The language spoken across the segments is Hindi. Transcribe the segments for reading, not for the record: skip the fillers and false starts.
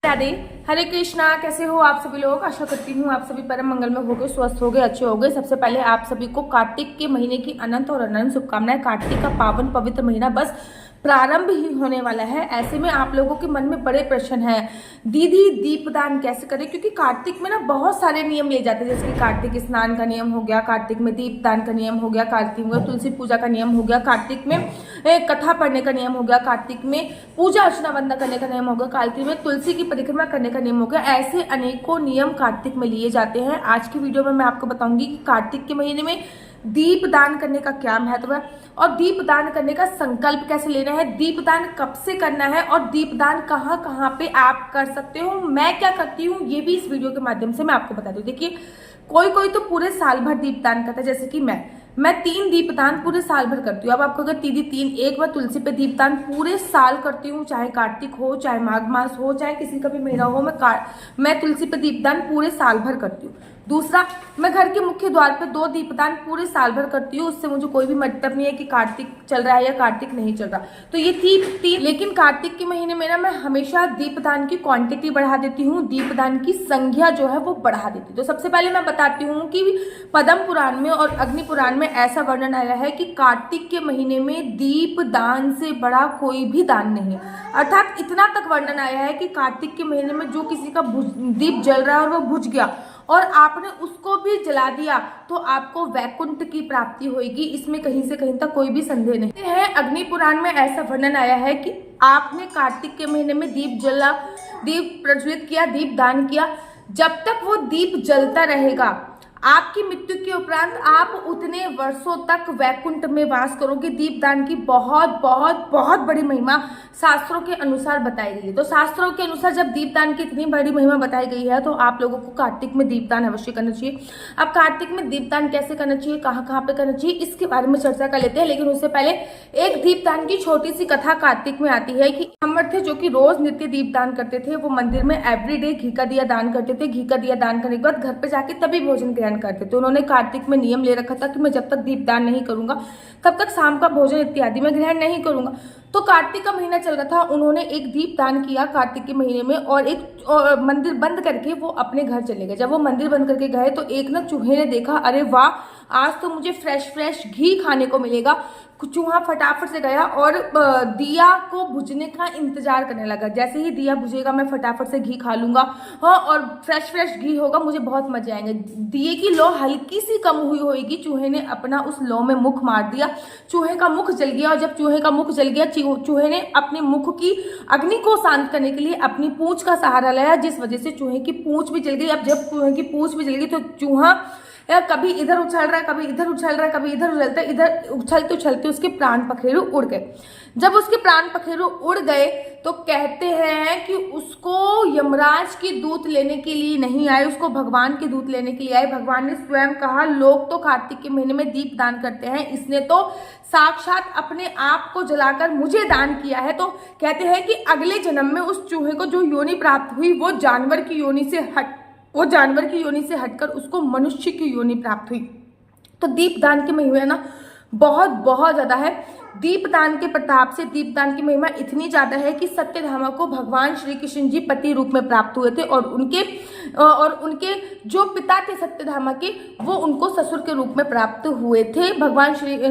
राधे। हरे कृष्णा। कैसे हो आप सभी लोग? आशा करती हूँ आप सभी परम मंगल में होगे, स्वस्थ होगे, अच्छे होगे। सबसे पहले आप सभी को कार्तिक के महीने की अनंत और अनंत शुभकामनाएं। कार्तिक का पावन पवित्र महीना बस प्रारंभ ही होने वाला है। ऐसे में आप लोगों के मन में बड़े प्रश्न हैं, दीदी दीपदान कैसे करें? क्योंकि कार्तिक में ना बहुत सारे नियम ले जाते हैं, जैसे कि कार्तिक स्नान का नियम हो गया, कार्तिक में दीपदान का नियम हो गया, कार्तिक में तुलसी पूजा का नियम हो गया, कार्तिक में कथा पढ़ने का नियम हो गया, कार्तिक में पूजा अर्चना वंदना करने का नियम हो गया, कार्तिक में तुलसी की परिक्रमा करने का नियम हो गया। ऐसे अनेकों नियम कार्तिक में लिए जाते हैं। आज की वीडियो में मैं आपको बताऊंगी कि कार्तिक के महीने में दीपदान करने का क्या महत्व है और दीपदान करने का संकल्प कैसे लेना है, दीपदान कब से करना है और दीपदान कहाँ कहाँ पे आप कर सकते हो, मैं क्या करती हूँ ये भी इस वीडियो के माध्यम से मैं आपको बता दूँ। देखिए, कोई कोई तो पूरे साल भर दीपदान करता है, जैसे कि मैं 3 दीपदान पूरे साल भर करती हूँ। अब आपको अगर तीन एक बार तुलसी पे दीपदान पूरे साल करती हूँ, चाहे कार्तिक हो, चाहे माघ मास हो, चाहे किसी का भी महीना हो, मैं तुलसी पे दीपदान पूरे साल भर करती हूँ। दूसरा, मैं घर के मुख्य द्वार पे 2 दीपदान पूरे साल भर करती हूँ। उससे मुझे कोई भी मतलब नहीं है कि कार्तिक चल रहा है या कार्तिक नहीं चल रहा। तो ये थी। लेकिन कार्तिक के महीने में ना मैं हमेशा दीपदान की क्वांटिटी बढ़ा देती हूँ, दीपदान की संख्या जो है वो बढ़ा देती हूँ। तो सबसे पहले मैं बताती हूँ कि पद्म पुराण में और अग्नि पुराण में ऐसा वर्णन आया है कि कार्तिक के महीने में दीपदान से बड़ा कोई भी दान नहीं है। अर्थात इतना तक वर्णन आया है कि कार्तिक के महीने में जो किसी का दीप जल रहा है और वो बुझ गया और आपने उसको भी जला दिया तो आपको वैकुंठ की प्राप्ति होगी। इसमें कहीं से कहीं तक कोई भी संदेह नहीं है। अग्नि पुराण में ऐसा वर्णन आया है कि आपने कार्तिक के महीने में दीप प्रज्वलित किया, दीप दान किया, जब तक वो दीप जलता रहेगा आपकी मृत्यु के उपरांत आप उतने वर्षों तक वैकुंठ में वास करोगे। दीपदान की बहुत बहुत बहुत बड़ी महिमा शास्त्रों के अनुसार बताई गई है। तो शास्त्रों के अनुसार जब दीपदान की इतनी बड़ी महिमा बताई गई है तो आप लोगों को कार्तिक में दीपदान अवश्य करना चाहिए। अब कार्तिक में दीपदान कैसे करना चाहिए, कहाँ कहाँ पे करना चाहिए, इसके बारे में चर्चा कर लेते हैं। लेकिन उससे पहले एक दीपदान की छोटी सी कथा कार्तिक में आती है कि ब्राह्मण थे जो कि रोज नित्य दीपदान करते थे। वो मंदिर में एवरीडे घी का दिया दान करते थे। घी का दिया दान करने के बाद घर पे जाके तभी भोजन करते थे। उन्होंने कार्तिक में नियम ले रखा था कि मैं जब तक दीपदान नहीं करूंगा तब तक शाम का भोजन इत्यादि मैं ग्रहण नहीं करूंगा। तो कार्तिक का महीना चल रहा था, उन्होंने एक दीपदान किया कार्तिक के महीने में और एक मंदिर बंद करके वो अपने घर चले गए। जब वो मंदिर बंद करके गए तो एक ना चूहे ने देखा, अरे वाह, आज तो मुझे फ्रेश घी खाने को मिलेगा। चूहा फटाफट से गया और दिया को बुझने का इंतजार करने लगा। जैसे ही दिया बुझेगा मैं फटाफट से घी खा लूंगा, हाँ, और फ्रेश घी होगा, मुझे बहुत मजे आएंगे। दिए की लौ हल्की सी कम हुई होगी, चूहे ने अपना उस लौ में मुख मार दिया, चूहे का मुख जल गया। और जब चूहे का मुख जल गया, चूहे ने अपने मुख की अग्नि को शांत करने के लिए अपनी पूंछ का सहारा लिया, जिस वजह से चूहे की पूंछ भी जल गई। अब जब चूहे की पूंछ भी जल गई तो चूहा कभी इधर उछल रहा है, कभी इधर उछल रहा है, कभी इधर उछलता है, इधर उछलते उछलते उसके प्राण पखेरु उड़ गए। जब उसके प्राण पखेरु उड़ गए तो कहते हैं कि उसको यमराज की दूत लेने के लिए नहीं आए, उसको भगवान के दूत लेने के लिए आए। भगवान ने स्वयं कहा, लोग तो कार्तिक के महीने में दीप दान करते हैं, इसने तो साक्षात अपने आप को जलाकर मुझे दान किया है। तो कहते हैं कि अगले जन्म में उस चूहे को जो योनि प्राप्त हुई वो जानवर की योनि से हटकर उसको मनुष्य की योनि प्राप्त हुई। तो दीपदान की महिमा ना बहुत बहुत ज्यादा है। दीपदान के प्रताप से दीपदान की महिमा इतनी ज्यादा है कि सत्यधामा को भगवान श्री कृष्ण जी पति रूप में प्राप्त हुए थे और उनके जो पिता थे सत्यधामा के, वो उनको ससुर के रूप में प्राप्त हुए थे।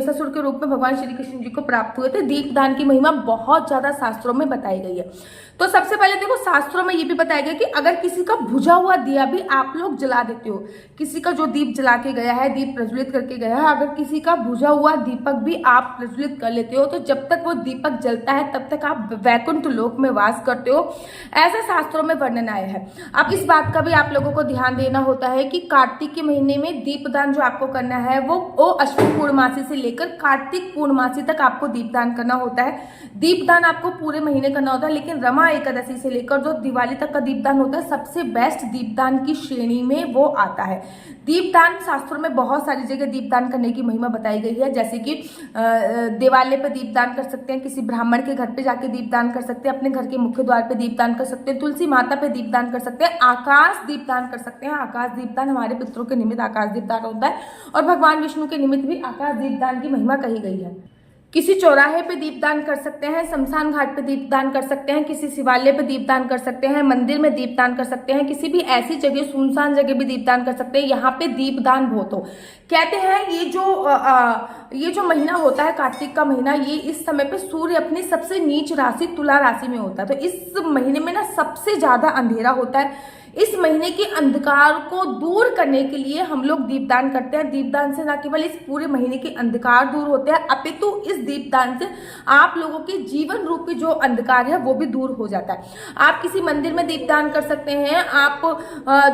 ससुर के रूप में भगवान श्री कृष्ण जी को प्राप्त हुए थे। दीपदान की महिमा बहुत ज्यादा शास्त्रों में बताई गई है। तो सबसे पहले देखो, शास्त्रों में ये भी बताया गया कि अगर किसी का बुझा हुआ दिया भी आप लोग जला देते हो, किसी का जो दीप जला के गया है, दीप प्रज्वलित करके गया है, अगर किसी का बुझा हुआ दीपक भी आप प्रज्वलित कर लेते हो तो जब तक वो दीपक जलता है तब तक आप वैकुंठ लोक में वास करते हो, ऐसा शास्त्रों में वर्णन आया है। अब इस बात का भी आप लोगों को ध्यान देना होता है कि कार्तिक के महीने में दीपदान जो आपको करना है वो अश्विन पूर्णमासी से लेकर कार्तिक पूर्णमासी तक आपको दीपदान करना होता है। दीपदान आपको पूरे महीने करना होता है, लेकिन रमा एकादशी से लेकर जो दिवाली तक का दीपदान होता है सबसे बेस्ट दीपदान की श्रेणी में वो आता है। दीपदान शास्त्रों में बहुत सारी जगह दीपदान करने की महिमा बताई गई है, जैसे कि देवालय पे दीपदान कर सकते हैं, किसी ब्राह्मण के घर पे जाके दीपदान कर सकते हैं, अपने घर के मुख्य द्वार पे दीपदान कर सकते हैं, तुलसी माता पे दीपदान कर सकते हैं, आकाश दीपदान कर सकते हैं। आकाश दीपदान हमारे पितरों के निमित्त आकाश दीपदान होता है और भगवान विष्णु के निमित्त भी आकाश दीपदान की महिमा कही गई है। किसी चौराहे पे दीपदान कर सकते हैं, शमशान घाट पे दीपदान कर सकते हैं, किसी शिवालय पे दीपदान कर सकते हैं, मंदिर में दीपदान कर सकते हैं, किसी भी ऐसी जगह सुनसान जगह भी दीपदान कर सकते हैं। यहाँ पे दीपदान बहुत हो। कहते हैं ये जो महीना होता है कार्तिक का महीना, ये इस समय पे सूर्य अपनी सबसे नीच राशि तुला राशि में होता है। तो इस महीने में ना सबसे ज्यादा अंधेरा होता है। इस महीने के अंधकार को दूर करने के लिए हम लोग दीपदान करते हैं। दीपदान से न केवल इस पूरे महीने के अंधकार दूर होते हैं, अपितु इस दीपदान से आप लोगों के जीवन रूपी जो अंधकार है वो भी दूर हो जाता है। आप किसी मंदिर में दीपदान कर सकते हैं। आप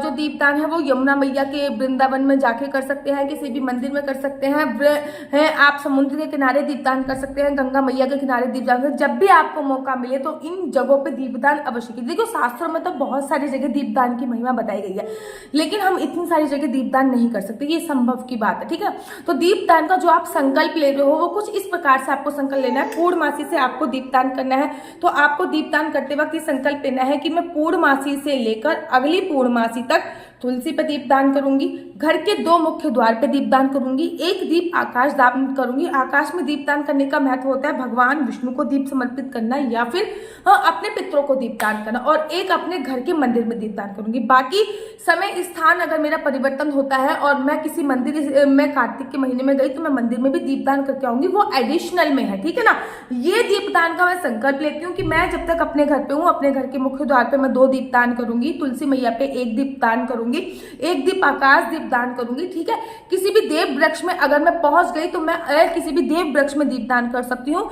जो दीपदान है वो यमुना मैया के वृंदावन में जाके कर सकते हैं, किसी भी मंदिर में कर सकते हैं। आप समुद्र के किनारे दीपदान कर सकते हैं, गंगा मैया के किनारे दीपदान कर। जब भी आपको मौका मिले तो इन जगहों पे दीपदान अवश्य कीजिए। देखो शास्त्रों में तो बहुत सारी जगह दीपदान की महिमा बताई गई है, लेकिन हम इतनी सारी जगह दीपदान नहीं कर सकते, ये संभव की बात है। ठीक है, तो दीपदान का जो आप संकल्प ले रहे हो वो कुछ इस प्रकार से आपको संकल्प लेना है। पूर्णमासी से आपको दीपदान करना है। तो आपको दीपदान करते वक्त ये संकल्प लेना है कि मैं पूर्णमासी से लेकर अगली पूर्णमासी तक तुलसी पे दीपदान करूंगी, घर के 2 मुख्य द्वार पे दीपदान करूंगी, 1 दीप आकाश दान करूंगी। आकाश में दीपदान करने का महत्व होता है भगवान विष्णु को दीप समर्पित करना या फिर अपने पितरों को दीपदान करना, और 1 अपने घर के मंदिर में दीपदान करूंगी। बाकी समय स्थान अगर मेरा परिवर्तन होता है और मैं किसी मंदिर में कार्तिक के महीने में गई तो मैं मंदिर में भी दीपदान करके आऊंगी, वो एडिशनल में है। ठीक है ना, ये दीपदान का मैं संकल्प लेती हूँ कि मैं जब तक अपने घर पे हूँ, अपने घर के मुख्य द्वार पे मैं 2 दीपदान करूंगी, तुलसी मैया पे 1 दीपदान करूंगी, 1 दीप आकाश दीपदान करूंगी। ठीक है, किसी भी देव वृक्ष में अगर मैं पहुंच गई तो मैं किसी भी देव वृक्ष में दीपदान कर सकती हूँ,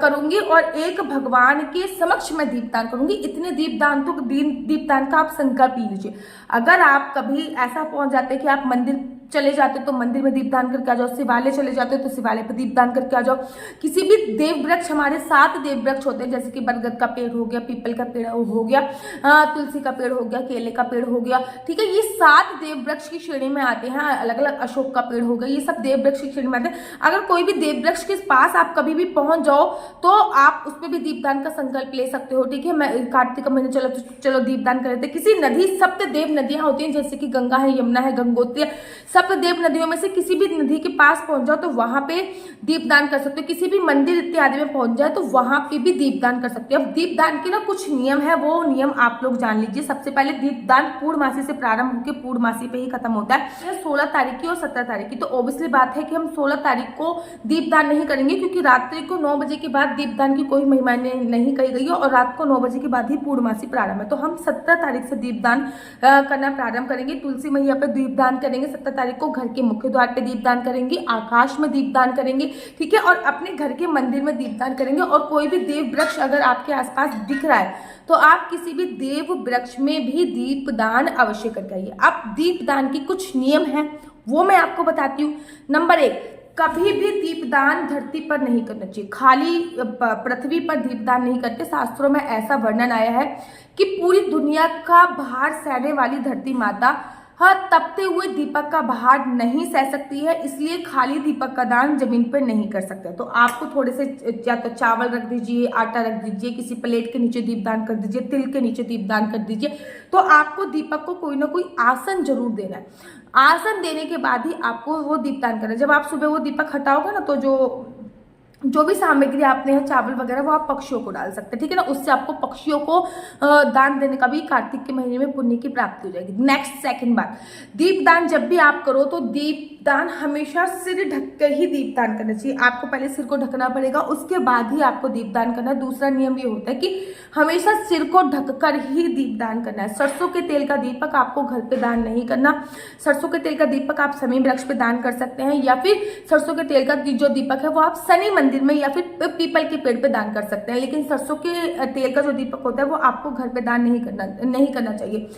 करूंगी, और 1 भगवान के समक्ष में दीपदान करूंगी। इतने दीपदान का आप संकल्प लीजिए। अगर आप कभी ऐसा पहुंच जाते हैं कि आप मंदिर चले जाते हो तो मंदिर में दीपदान करके आ जाओ, शिवालय चले जाते हो तो शिवालय पर दीपदान करके आ जाओ। किसी भी देव वृक्ष, हमारे 7 देव वृक्ष होते हैं, जैसे कि बरगद का पेड़ हो गया, पीपल का पेड़ हो गया, तुलसी का पेड़ हो गया, केले का पेड़ हो गया। ठीक है, ये 7 देव वृक्ष की श्रेणी में आते हैं। अलग अलग अशोक का पेड़ हो गया, ये सब देव वृक्ष की श्रेणी में आते हैं। अगर कोई भी देव वृक्ष के पास आप कभी भी पहुंच जाओ तो आप उस पर भी दीपदान का संकल्प ले सकते हो। ठीक है, मैं कार्तिक का महीने चलो दीपदान कर लेते। किसी नदी, सप्त देव नदियां होती हैं जैसे कि गंगा है, यमुना है, गंगोत्री है, सप्त देव नदियों में से किसी भी नदी के पास पहुंच जाओ तो वहां पे दीपदान कर सकते हो। किसी भी मंदिर इत्यादि में पहुंच जाए तो वहां पे भी दीपदान कर सकते हो। अब दीपदान के ना कुछ नियम है, वो नियम आप लोग जान लीजिए। सबसे पहले दीपदान पूर्णमासी से प्रारंभ होकर पूर्णमासी पे ही खत्म होता है। 16 तारीख की और 17 तारीख की। तो ऑब्वियसली बात है कि हम 16 तारीख को दीपदान नहीं करेंगे, क्योंकि रात्रि को 9 बजे के बाद दीपदान की कोई महिमा नहीं कही गई है, और रात को 9 बजे के बाद ही पूर्णमासी प्रारंभ है। तो हम 17 तारीख से दीपदान करना प्रारंभ करेंगे। तुलसी मैया पे दीपदान करेंगे 17 तारीख को, घर के मुख्य द्वार पे दीपदान करेंगे, आकाश में दीपदान करेंगे। ठीक है, और अपने घर के मंदिर में दीपदान करेंगे। और कोई भी देव वृक्ष अगर आपके आसपास दिख रहा है तो आप किसी भी देव वृक्ष में भी दीपदान अवश्य करके आइए। अब दीपदान की कुछ नियम हैं, वो मैं आपको बताती हूँ। नंबर 1, कभी भी दीपदान धरती पर नहीं करना चाहिए, खाली पृथ्वी पर दीपदान नहीं करते। शास्त्रों में ऐसा वर्णन आया है कि पूरी दुनिया का भार सहने वाली धरती माता तपते हुए दीपक का भार नहीं सह सकती है, इसलिए खाली दीपक का दान जमीन पर नहीं कर सकते। तो आपको थोड़े से या तो चावल रख दीजिए, आटा रख दीजिए, किसी प्लेट के नीचे दीपदान कर दीजिए, तिल के नीचे दीपदान कर दीजिए। तो आपको दीपक को कोई ना कोई आसन जरूर देना है। आसन देने के बाद ही आपको वो दीपदान करना है। जब आप सुबह वो दीपक हटाओगे ना, तो जो भी सामग्री आपने है, चावल वगैरह, वो आप पक्षियों को डाल सकते हैं। ठीक है ना, उससे आपको पक्षियों को दान देने का भी कार्तिक के महीने में पुण्य की प्राप्ति हो जाएगी। नेक्स्ट सेकंड बात, दीपदान जब भी आप करो तो दीपदान हमेशा सिर ढककर ही दीपदान करना चाहिए। आपको पहले सिर को ढकना पड़ेगा, उसके बाद ही आपको दीपदान करना है। दूसरा नियम ये होता है कि हमेशा सिर को ढककर ही दीपदान करना है। सरसों के तेल का दीपक आपको घर पे दान नहीं करना। सरसों के तेल का दीपक आप शमी वृक्ष पे दान कर सकते हैं, या फिर सरसों के तेल का जो दीपक है वो आप शनि मंदिर में या फिर पीपल के पेड़ पे दान कर सकते हैं। लेकिन सरसों के तेल का जो दीपक होता है वो आपको घर पे दान नहीं करना चाहिए। नहीं करना चाहिए।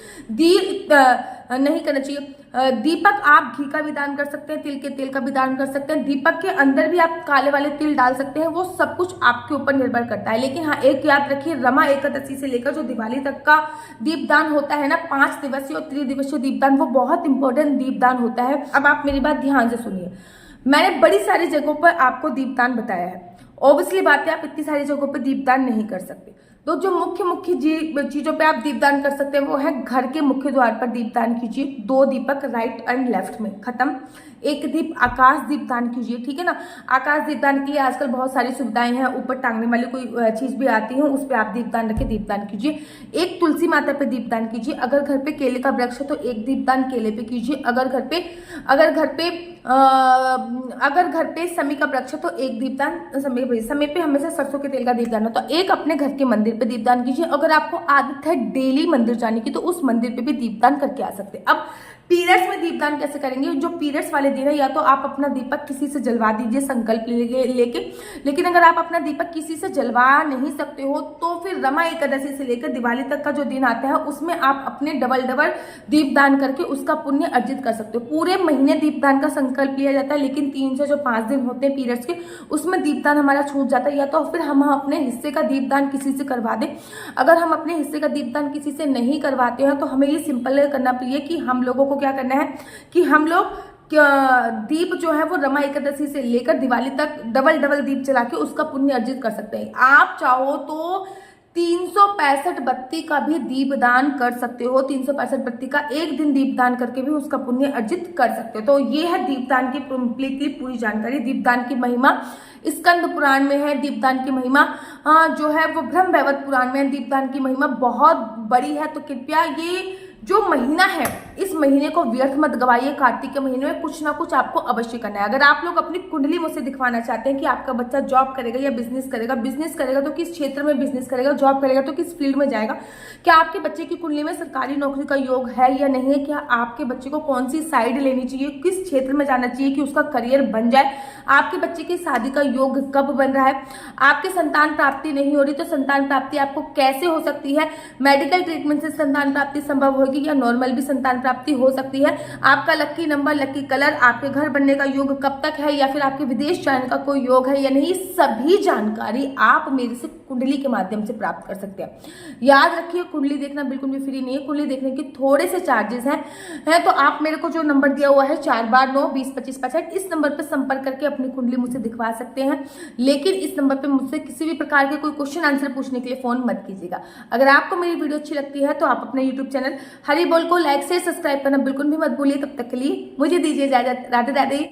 दीपक आप घी का भी दान कर सकते हैं, तिल के तेल का भी दान कर सकते हैं। दीपक के अंदर भी आप काले वाले तिल डाल सकते हैं, वो सब कुछ आपके ऊपर निर्भर करता है। लेकिन हाँ, एक याद रखिए, रमा एकादशी से लेकर जो दिवाली तक का दीपदान होता है ना, 5 दिवसीय और 3 दिवसीय दीपदान, वो बहुत इंपॉर्टेंट दीपदान होता है। अब आप मेरी बात ध्यान से सुनिए। मैंने बड़ी सारी जगहों पर आपको दीपदान बताया है। ऑब्वियसली बात है, आप इतनी सारी जगहों पर दीपदान नहीं कर सकते। तो जो मुख्य मुख्य चीजों पे आप दीपदान कर सकते हैं वो है घर के मुख्य द्वार पर दीपदान कीजिए, 2 दीपक राइट एंड लेफ्ट में, खत्म। एक दीप आकाश दीपदान कीजिए, ठीक है ना। आकाश दीपदान के लिए आजकल बहुत सारी सुविधाएं हैं, ऊपर टांगने वाली कोई चीज भी आती है, उस पर आप दीपदान रखे दीपदान कीजिए। एक तुलसी माता पे दीपदान कीजिए। अगर घर पे केले का वृक्ष है तो एक दीपदान केले पे कीजिए। अगर घर पे समी का वृक्ष है तो एक दीपदान समय पे हमेशा सरसों के तेल का दीपदान हो, तो एक अपने घर के मंदिर पे दीपदान कीजिए। अगर आपको आदत है डेली मंदिर जाने की तो उस मंदिर पे भी दीपदान करके आ सकते हैं। अब पीरियड्स में दीपदान कैसे करेंगे? जो पीरियड्स वाले दिन है या तो आप अपना दीपक किसी से जलवा दीजिए संकल्प लेके, लेकिन अगर आप अपना दीपक किसी से जलवा नहीं सकते हो तो फिर रमा एकादशी से लेकर दिवाली तक का जो दिन आता है उसमें आप अपने डबल दीपदान करके उसका पुण्य अर्जित कर सकते हो। पूरे महीने दीपदान का संकल्प लिया जाता है, लेकिन 3 से जो 5 दिन होते हैं पीरियड्स के उसमें दीपदान हमारा छूट जाता है, या तो फिर हम अपने हिस्से का दीपदान किसी से करवा दें। अगर हम अपने हिस्से का दीपदान किसी से नहीं करवाते हैं तो हमें ये सिंपल करना चाहिए कि हम लोगों को क्या करना है कि हम लोग दीप जो है वो रमा एकादशी से लेकर दिवाली तक डबल दीप जला के उसका पुण्य अर्जित कर सकते हैं। आप चाहो तो 365 बत्ती का भी दीपदान कर सकते हो, 365 बत्ती का एक दिन दीपदान करके भी उसका पुण्य अर्जित कर सकते हो। तो ये है दीपदान की कंप्लीटली पूरी जानकारी। दीपदान की महिमा स्कंद पुराण में है, दीपदान की महिमा जो है वो ब्रह्म वैवर्त पुराण में है। दीपदान की महिमा बहुत बड़ी है, तो कृपया ये जो महीना है इस महीने को व्यर्थ मत गवाइए। कार्तिक के महीने में कुछ ना कुछ आपको अवश्य करना है। अगर आप लोग अपनी कुंडली मुझसे दिखवाना चाहते हैं कि आपका बच्चा जॉब करेगा या बिजनेस करेगा तो किस क्षेत्र में बिजनेस करेगा, जॉब करेगा तो किस फील्ड में जाएगा, क्या आपके बच्चे की कुंडली में सरकारी नौकरी का योग है या नहीं है, क्या आपके बच्चे को कौन सी साइड लेनी चाहिए, किस क्षेत्र में जाना चाहिए कि उसका करियर बन जाए, आपके बच्चे की शादी का योग कब बन रहा है, आपके संतान प्राप्ति नहीं हो रही तो संतान प्राप्ति आपको कैसे हो सकती है, मेडिकल ट्रीटमेंट से संतान प्राप्ति संभव होगी या नॉर्मल भी संतान प्राप्ति हो सकती है, आपका लकी नंबर, लकी कलर, आपके घर बनने का योग कब तक है, या फिर आपके विदेश जाने का कोई योग है या नहीं, सभी जानकारी आप मेरे से कुंडली के माध्यम से प्राप्त कर सकते हैं। याद रखिए कुंडली देखना बिल्कुल भी फ्री नहीं है, कुंडली देखने के थोड़े से चार्जेस हैं। तो आप मेरे को जो नंबर दिया हुआ है 429202565, इस नंबर पर संपर्क करके अपनी कुंडली मुझसे दिखवा सकते हैं, लेकिन इस नंबर पर मुझसे किसी भी प्रकार के कोई क्वेश्चन आंसर पूछने के लिए फोन मत कीजिएगा। अगर आपको मेरी वीडियो अच्छी लगती है तो आप अपने यूट्यूब चैनल हरी बोल को लाइक से सब्सक्राइब करना बिल्कुल भी मत भूलिए। तब तक के लिए मुझे दीजिए इजाजत। राधे राधे।